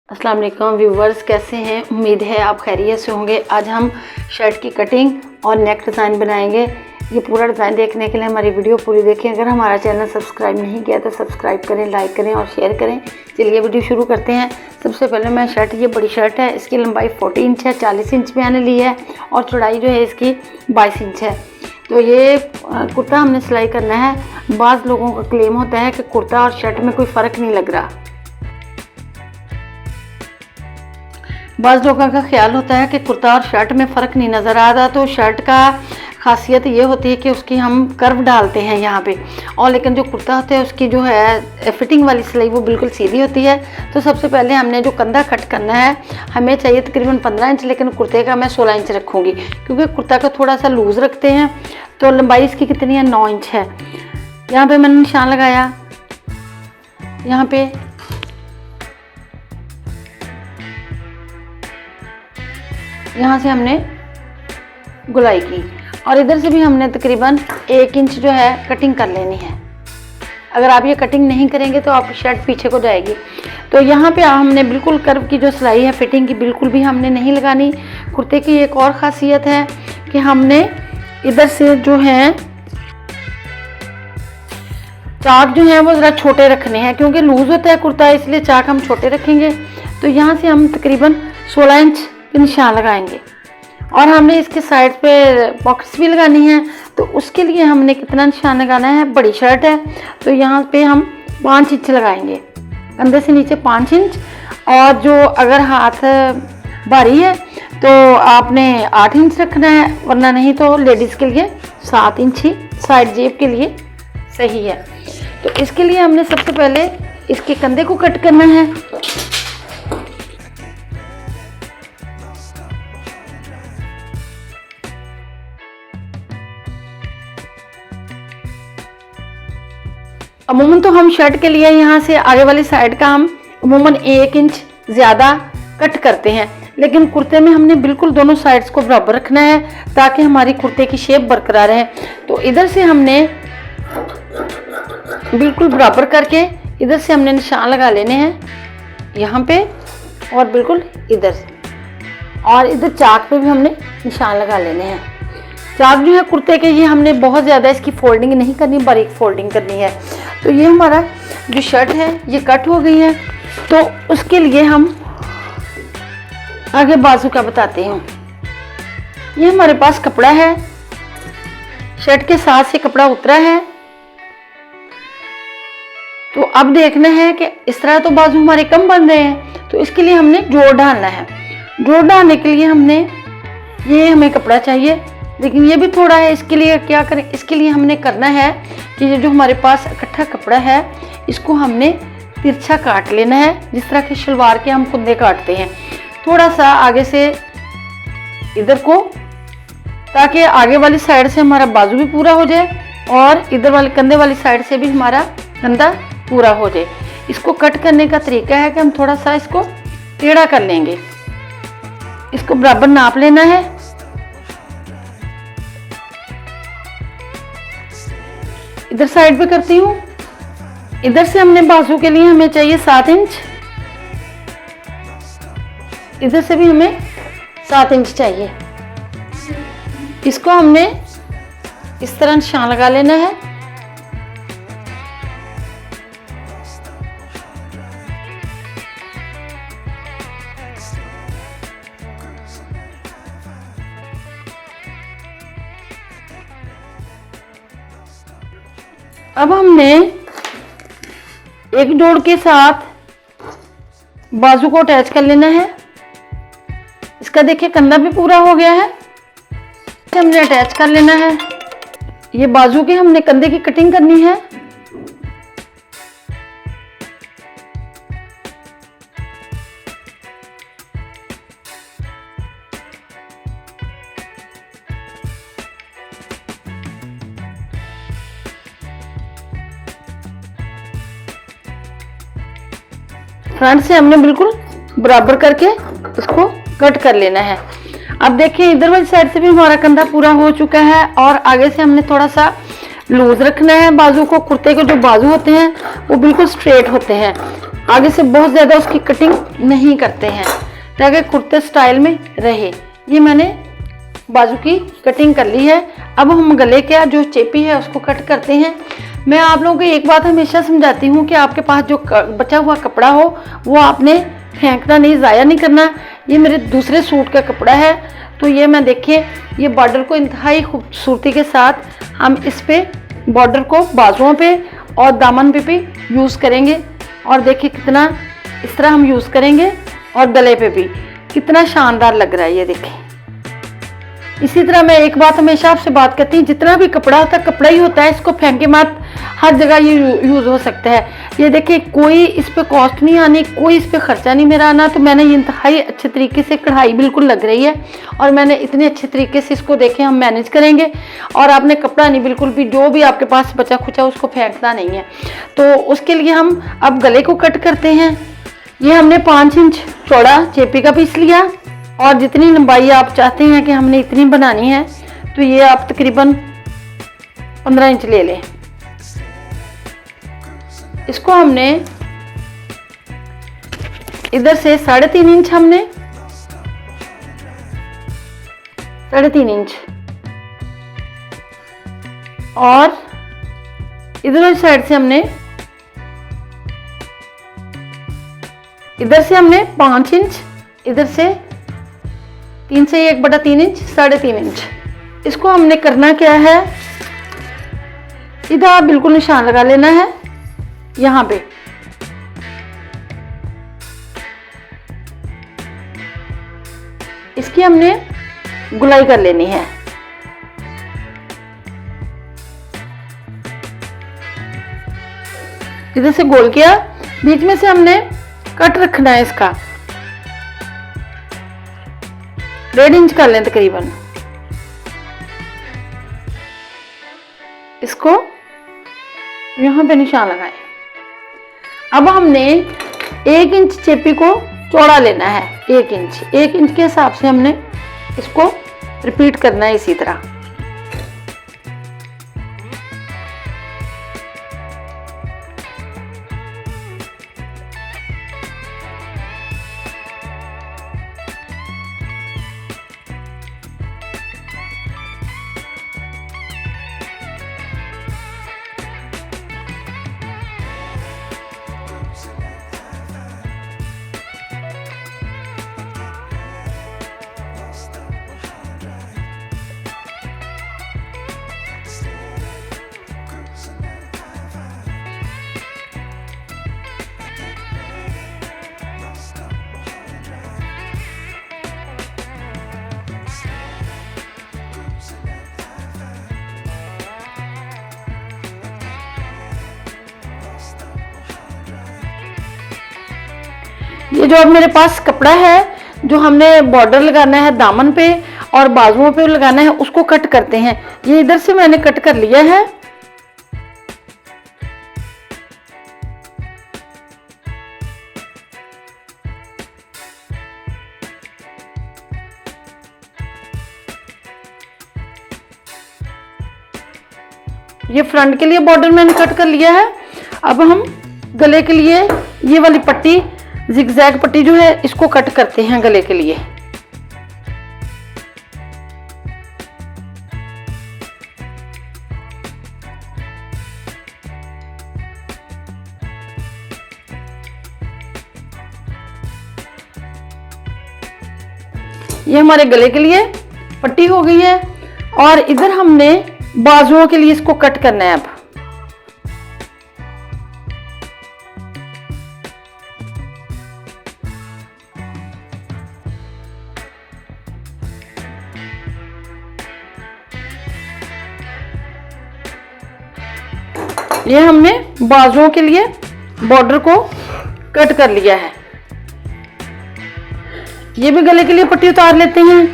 अस्सलाम वालेकुम व्यूवर्स, कैसे हैं? उम्मीद है आप खैरियत से होंगे। आज हम शर्ट की कटिंग और नेक डिज़ाइन बनाएंगे। ये पूरा डिज़ाइन देखने के लिए हमारी वीडियो पूरी देखें। अगर हमारा चैनल सब्सक्राइब नहीं किया तो सब्सक्राइब करें, लाइक करें और शेयर करें। चलिए वीडियो शुरू करते हैं। सबसे पहले मैं शर्ट, ये बड़ी शर्ट है, इसकी लंबाई 40 इंच है, 40 इंच मैंने ली है और चौड़ाई जो है इसकी 22 इंच है। तो ये कुर्ता हमने सिलाई करना है। बाज़ लोगों का क्लेम होता है कि कुर्ता और शर्ट में कोई फ़र्क नहीं लग रहा। बाज़ लोगों का ख्याल होता है कि कुर्ता और शर्ट में फ़र्क नहीं नज़र आ रहा। तो शर्ट का खासियत ये होती है कि उसकी हम कर्व डालते हैं यहाँ पे, और लेकिन जो कुर्ता होता है उसकी जो है फिटिंग वाली सिलाई वो बिल्कुल सीधी होती है। तो सबसे पहले हमने जो कंधा कट करना है, हमें चाहिए तकरीबन 15 इंच, लेकिन कुर्ते का मैं 16 इंच रखूँगी क्योंकि कुर्ता का थोड़ा सा लूज़ रखते हैं। तो लंबाई इसकी कितनी है? 9 इंच है। यहाँ पर मैंने निशान लगाया, यहाँ पे यहाँ से हमने गुलाई की और इधर से भी हमने तकरीबन 1 इंच जो है कटिंग कर लेनी है। अगर आप ये कटिंग नहीं करेंगे तो आपकी शर्ट पीछे को जाएगी। तो यहाँ पे हमने बिल्कुल कर्व की जो सिलाई है फिटिंग की बिल्कुल भी हमने नहीं लगानी। कुर्ते की एक और ख़ासियत है कि हमने इधर से जो है चाक जो है वो ज़रा छोटे रखने हैं क्योंकि लूज़ होता है कुर्ता, इसलिए चाक हम छोटे रखेंगे। तो यहाँ से हम तकरीबन 16 इंच निशान लगाएंगे और हमने इसके साइड पे पॉकेट्स भी लगानी है। तो उसके लिए हमने कितना निशान लगाना है? बड़ी शर्ट है तो यहाँ पे हम 5 इंच लगाएंगे, कंधे से नीचे 5 इंच। और जो अगर हाथ भारी है तो आपने 8 इंच रखना है, वरना नहीं तो लेडीज़ के लिए 7 इंच ही साइड जेब के लिए सही है। तो इसके लिए हमने सबसे पहले इसके कंधे को कट करना है। अमूमन तो हम शर्ट के लिए यहाँ से आगे वाली साइड का हम अमूमन 1 इंच ज़्यादा कट करते हैं, लेकिन कुर्ते में हमने बिल्कुल दोनों साइड्स को बराबर रखना है ताकि हमारी कुर्ते की शेप बरकरार रहे। तो इधर से हमने बिल्कुल बराबर करके इधर से हमने निशान लगा लेने हैं यहाँ पे और बिल्कुल इधर से, और इधर चाक पे भी हमने निशान लगा लेने हैं। चाक जो है कुर्ते के, ये हमने बहुत ज़्यादा इसकी फोल्डिंग नहीं करनी, बारीक फोल्डिंग करनी है। तो ये हमारा जो शर्ट है ये कट हो गई है। तो उसके लिए हम आगे बाजू का बताते हैं। ये हमारे पास कपड़ा है, शर्ट के साथ से कपड़ा उतरा है। तो अब देखना है कि इस तरह तो बाजू हमारे कम बन रहे हैं, तो इसके लिए हमने जोड़ डालना है। जोड़ डालने के लिए ये हमें कपड़ा चाहिए, लेकिन ये भी थोड़ा है। इसके लिए क्या करें? इसके लिए हमने करना है कि ये जो हमारे पास इकट्ठा कपड़ा है इसको हमने तिरछा काट लेना है, जिस तरह के शलवार के हम कुंदे काटते हैं, थोड़ा सा आगे से इधर को, ताकि आगे वाली साइड से हमारा बाजू भी पूरा हो जाए और इधर वाले कंधे वाली साइड से भी हमारा कंधा पूरा हो जाए। इसको कट करने का तरीका है कि हम थोड़ा सा इसको टेढ़ा कर लेंगे, इसको बराबर नाप लेना है। इधर साइड पे करती हूँ। इधर से हमने बाजू के लिए हमें चाहिए 7 इंच, इधर से भी हमें 7 इंच चाहिए। इसको हमने इस तरह निशान लगा लेना है। अब हमने एक जोड़ के साथ बाजू को अटैच कर लेना है। इसका देखिए कंधा भी पूरा हो गया है, इसे हमने अटैच कर लेना है। ये बाजू के हमने कंधे की कटिंग करनी है। फ्रंट से हमने बिल्कुल बराबर करके इसको कट कर लेना है। अब देखिए इधर वाली साइड से भी हमारा कंधा पूरा हो चुका है और आगे से हमने थोड़ा सा लूज रखना है बाजू को। कुर्ते के जो बाजू होते हैं वो बिल्कुल स्ट्रेट होते हैं, आगे से बहुत ज़्यादा उसकी कटिंग नहीं करते हैं ताकि कुर्ते स्टाइल में रहे। ये मैंने बाजू की कटिंग कर ली है। अब हम गले का जो चेपी है उसको कट करते हैं। मैं आप लोगों को एक बात हमेशा समझाती हूँ कि आपके पास जो बचा हुआ कपड़ा हो वो आपने फेंकना नहीं, ज़ाया नहीं करना। ये मेरे दूसरे सूट का कपड़ा है, तो ये मैं देखिए ये बॉर्डर को इंतहाई खूबसूरती के साथ हम इस पे बॉर्डर को बाजुओं पे और दामन पे भी यूज़ करेंगे। और देखिए कितना इस तरह हम यूज़ करेंगे और गले पे भी कितना शानदार लग रहा है। ये देखिए इसी तरह मैं एक बात हमेशा आपसे बात करती हूँ, जितना भी कपड़ा होता है कपड़ा ही होता है, इसको फेंके मत, हर जगह ये यूज़ हो सकता है। ये देखिए कोई इस पे कॉस्ट नहीं आनी, कोई इस पे खर्चा नहीं मेरा आना। तो मैंने ये इंतहाई अच्छे तरीके से कढ़ाई बिल्कुल लग रही है और मैंने इतने अच्छे तरीके से इसको देखे हम मैनेज करेंगे। और आपने कपड़ा नहीं बिल्कुल भी जो भी आपके पास बचा खुचा उसको फेंकना नहीं है। तो उसके लिए हम अब गले को कट करते हैं। ये हमने 5 इंच चौड़ा चेपी का पीस लिया और जितनी लंबाई आप चाहते हैं कि हमने इतनी बनानी है तो ये आप तकरीबन 15 इंच ले लें। इसको हमने इधर से 3.5 इंच, हमने 3.5 इंच और इधर साइड से हमने इधर से हमने 5 इंच, इधर से 3 से 1/3 इंच, 3.5 इंच। इसको हमने करना क्या है, इधर बिल्कुल निशान लगा लेना है यहाँ पे। इसकी हमने गुलाई कर लेनी है। इधर से गोल किया, बीच में से हमने कट रखना है इसका 1.5 इंच कर लें तकरीबन। इसको यहां पे निशान लगाएं। अब हमने 1 इंच चेपी को चौड़ा लेना है, 1 इंच के हिसाब से हमने इसको रिपीट करना है इसी तरह। ये जो अब मेरे पास कपड़ा है जो हमने बॉर्डर लगाना है दामन पे और बाजुओं पे लगाना है, उसको कट करते हैं। ये इधर से मैंने कट कर लिया है। ये फ्रंट के लिए बॉर्डर मैंने कट कर लिया है। अब हम गले के लिए ये वाली पट्टी, जिगजैग पट्टी जो है, इसको कट करते हैं गले के लिए। ये हमारे गले के लिए पट्टी हो गई है और इधर हमने बाजुओं के लिए इसको कट करना है। अब ये हमने बाजुओं के लिए बॉर्डर को कट कर लिया है। ये भी गले के लिए पट्टी उतार लेते हैं।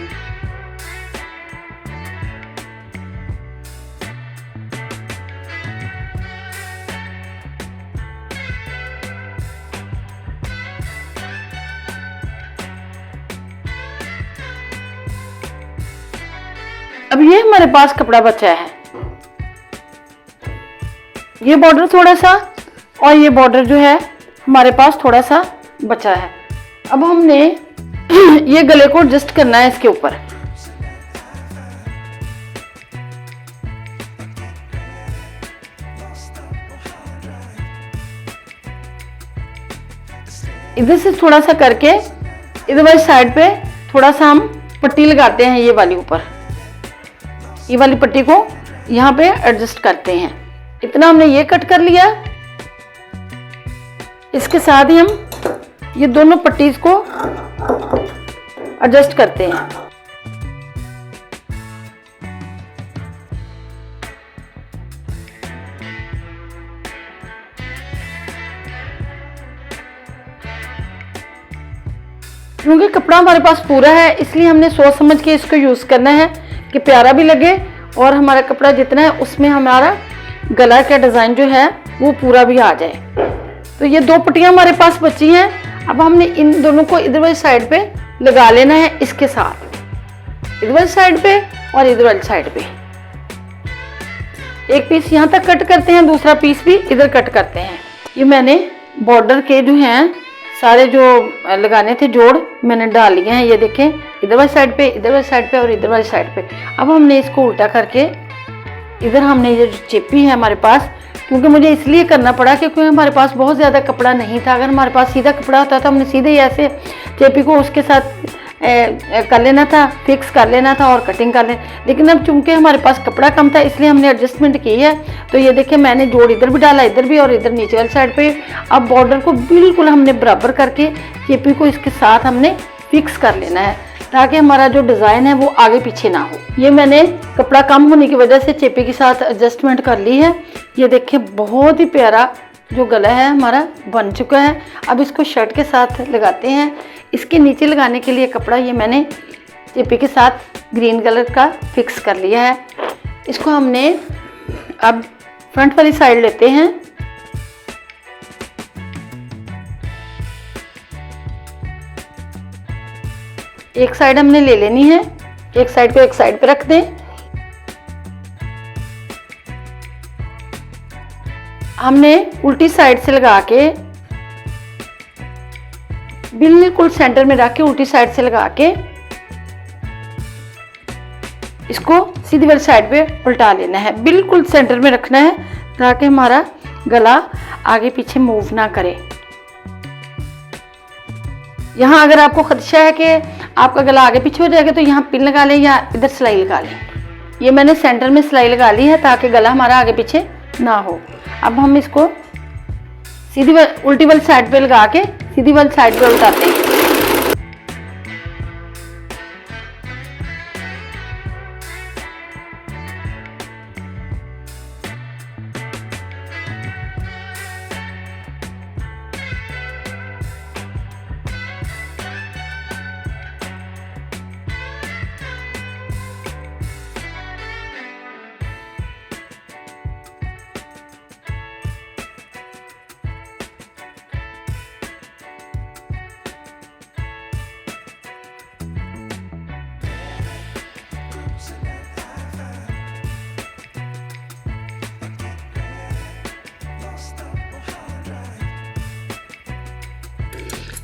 अब ये हमारे पास कपड़ा बचा है, ये बॉर्डर थोड़ा सा और ये बॉर्डर जो है हमारे पास थोड़ा सा बचा है। अब हमने ये गले को एडजस्ट करना है इसके ऊपर। इधर से थोड़ा सा करके इधर वाली साइड पे थोड़ा सा हम पट्टी लगाते हैं, ये वाली ऊपर, ये वाली पट्टी को यहाँ पे एडजस्ट करते हैं। इतना हमने ये कट कर लिया। इसके साथ ही हम ये दोनों पट्टीज को एडजस्ट करते हैं। क्योंकि कपड़ा हमारे पास पूरा है, इसलिए हमने सोच समझ के इसको यूज करना है कि प्यारा भी लगे और हमारा कपड़ा जितना है उसमें हमारा गला का डिजाइन जो है वो पूरा भी आ जाए। तो ये दो पट्टियां हमारे पास बची हैं। अब हमने इन दोनों को इधर वाली साइड पे लगा लेना है, इसके साथ इधर वाली साइड पे और इधर वाली साइड पे। एक पीस यहाँ तक कट करते हैं, दूसरा पीस भी इधर कट करते हैं। ये मैंने बॉर्डर के जो हैं सारे जो लगाने थे जोड़ मैंने डाल लिए हैं। ये देखें, इधर वाली साइड पे, इधर वाली साइड पे और इधर वाली साइड पे। अब हमने इसको उल्टा करके इधर हमने ये जो चेपी है हमारे पास, क्योंकि मुझे इसलिए करना पड़ा क्योंकि हमारे पास बहुत ज़्यादा कपड़ा नहीं था। अगर हमारे पास सीधा कपड़ा होता तो हमने सीधे ऐसे चेपी को उसके साथ कर लेना था, फिक्स कर लेना था और कटिंग कर लेना। लेकिन अब चूंकि हमारे पास कपड़ा कम था इसलिए हमने एडजस्टमेंट की है। तो ये देखिए मैंने जोड़ इधर भी डाला, इधर भी और इधर नीचे वाली साइड पे। अब बॉर्डर को बिल्कुल हमने बराबर करके चेपी को इसके साथ हमने फिक्स कर लेना है ताकि हमारा जो डिज़ाइन है वो आगे पीछे ना हो। ये मैंने कपड़ा कम होने की वजह से चेपी के साथ एडजस्टमेंट कर ली है। ये देखिए बहुत ही प्यारा जो गला है हमारा बन चुका है। अब इसको शर्ट के साथ लगाते हैं। इसके नीचे लगाने के लिए कपड़ा ये मैंने चेपी के साथ ग्रीन कलर का फिक्स कर लिया है। इसको हमने अब फ्रंट वाली साइड लेते हैं। एक साइड हमने ले लेनी है, एक साइड को एक साइड पे रख दें। हमने उल्टी साइड से लगा के बिल्कुल सेंटर में रख के उल्टी साइड से लगा के इसको सीधी वाली साइड पे उल्टा लेना है। बिल्कुल सेंटर में रखना है ताकि हमारा गला आगे पीछे मूव ना करे। यहाँ अगर आपको खदशा है कि आपका गला आगे पीछे हो जाएगा तो यहाँ पिन लगा लें या इधर सिलाई लगा लें। ये मैंने सेंटर में सिलाई लगा ली है ताकि गला हमारा आगे पीछे ना हो। अब हम इसको सीधी उल्टी वाली साइड पे लगा के सीधी वाली साइड पे उल्टाते हैं।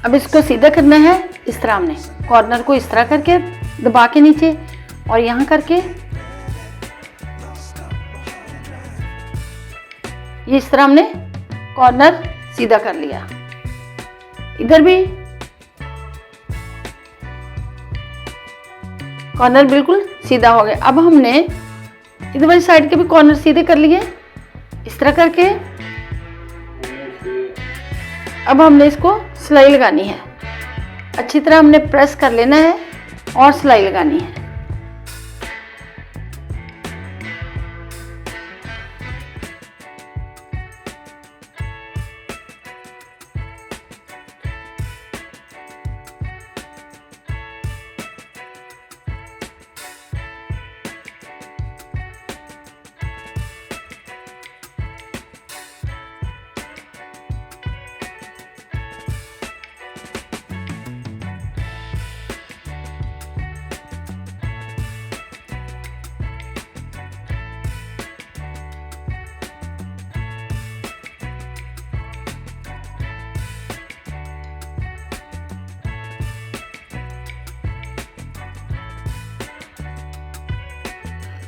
अब इसको सीधा करना है। इस तरह हमने कॉर्नर को इस तरह करके दबा के नीचे और यहाँ करके ये इस तरह हमने कॉर्नर सीधा कर लिया। इधर भी कॉर्नर बिल्कुल सीधा हो गया। अब हमने इधर वाली साइड के भी कॉर्नर सीधे कर लिए इस तरह करके। अब हमने इसको सिलाई लगानी है, अच्छी तरह हमने प्रेस कर लेना है और सिलाई लगानी है।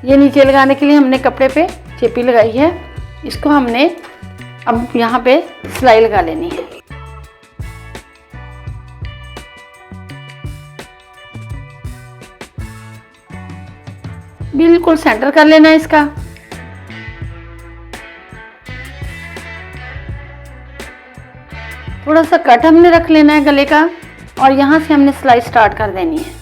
ये नीचे लगाने के लिए हमने कपड़े पे चेपी लगाई है। इसको हमने अब यहाँ पे सिलाई लगा लेनी है। बिल्कुल सेंटर कर लेना है इसका। थोड़ा सा कट हमने रख लेना है गले का और यहाँ से हमने सिलाई स्टार्ट कर देनी है।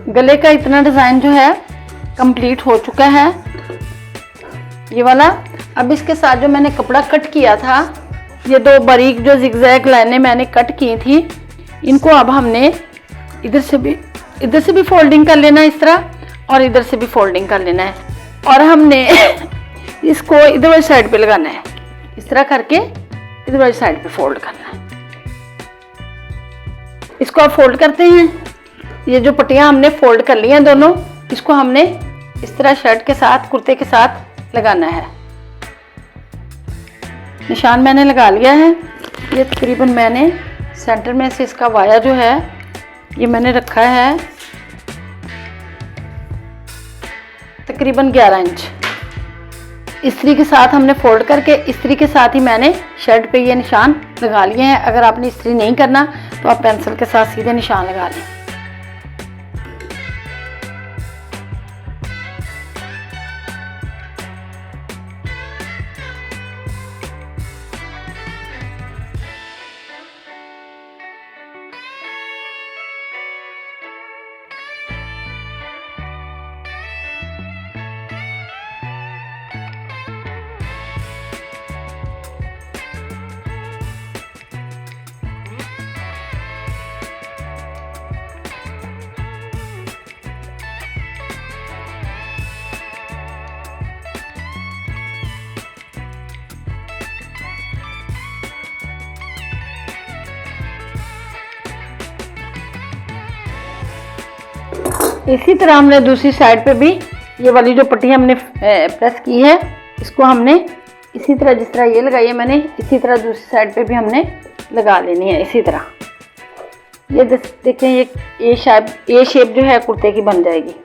गले का इतना डिज़ाइन जो है कंप्लीट हो चुका है ये वाला। अब इसके साथ जो मैंने कपड़ा कट किया था, ये दो बारीक जो जिगजैग लाइनें मैंने कट की थी, इनको अब हमने इधर से भी फोल्डिंग कर लेना है इस तरह, और इधर से भी फोल्डिंग कर लेना है। और हमने इसको इधर वाली साइड पे लगाना है, इस तरह करके इधर वाली साइड पे फोल्ड करना है। इसको अब फोल्ड करते हैं। ये जो पट्टियां हमने फोल्ड कर ली हैं दोनों, इसको हमने इस तरह शर्ट के साथ, कुर्ते के साथ लगाना है। निशान मैंने लगा लिया है। ये तकरीबन मैंने सेंटर में से इसका वाया जो है ये मैंने रखा है तकरीबन 11 इंच। इस्त्री के साथ हमने फोल्ड करके इस्त्री के साथ ही मैंने शर्ट पे ये निशान लगा लिए हैं। अगर आपने इस्त्री नहीं करना तो आप पेंसिल के साथ सीधे निशान लगा लें। इसी तरह हमने दूसरी साइड पे भी ये वाली जो पट्टी हमने प्रेस की है, इसको हमने इसी तरह, जिस तरह ये लगाई है मैंने, इसी तरह दूसरी साइड पे भी हमने लगा लेनी है इसी तरह। ये देखें, ये ए शेप जो है कुर्ते की बन जाएगी।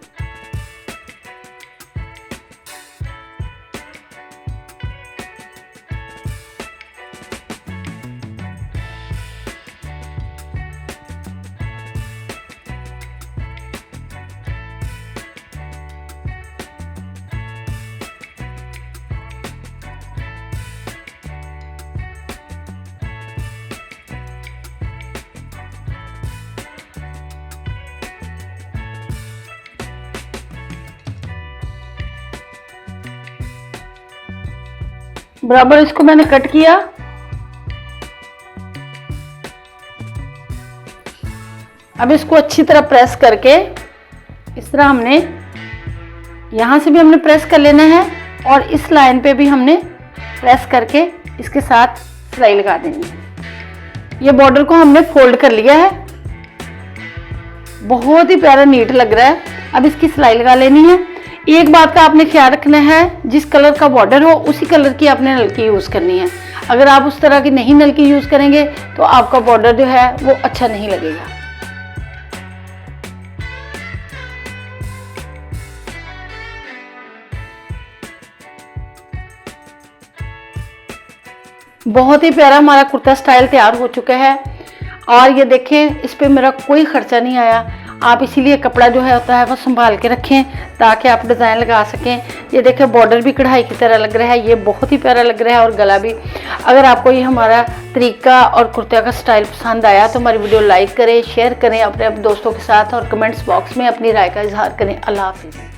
बराबर इसको मैंने कट किया। अब इसको अच्छी तरह प्रेस करके इस तरह हमने यहाँ से भी हमने प्रेस कर लेना है और इस लाइन पे भी हमने प्रेस करके इसके साथ सिलाई लगा देनी है। ये बॉर्डर को हमने फोल्ड कर लिया है, बहुत ही प्यारा नीट लग रहा है। अब इसकी सिलाई लगा लेनी है। एक बात का आपने ख्याल रखना है, जिस कलर का बॉर्डर हो उसी कलर की आपने नलकी यूज़ करनी है। अगर आप उस तरह की नहीं नलकी यूज़ करेंगे तो आपका बॉर्डर जो है वो अच्छा नहीं लगेगा। बहुत ही प्यारा हमारा कुर्ता स्टाइल तैयार हो चुका है। और ये देखें, इस पे मेरा कोई खर्चा नहीं आया। आप इसीलिए कपड़ा जो है होता है वो संभाल के रखें ताकि आप डिज़ाइन लगा सकें। ये देखें, बॉर्डर भी कढ़ाई की तरह लग रहा है, ये बहुत ही प्यारा लग रहा है, और गला भी। अगर आपको ये हमारा तरीका और कुर्ते का स्टाइल पसंद आया तो हमारी वीडियो लाइक करें, शेयर करें अपने दोस्तों के साथ, और कमेंट्स बॉक्स में अपनी राय का इजहार करें। अल्लाह हाफिज़।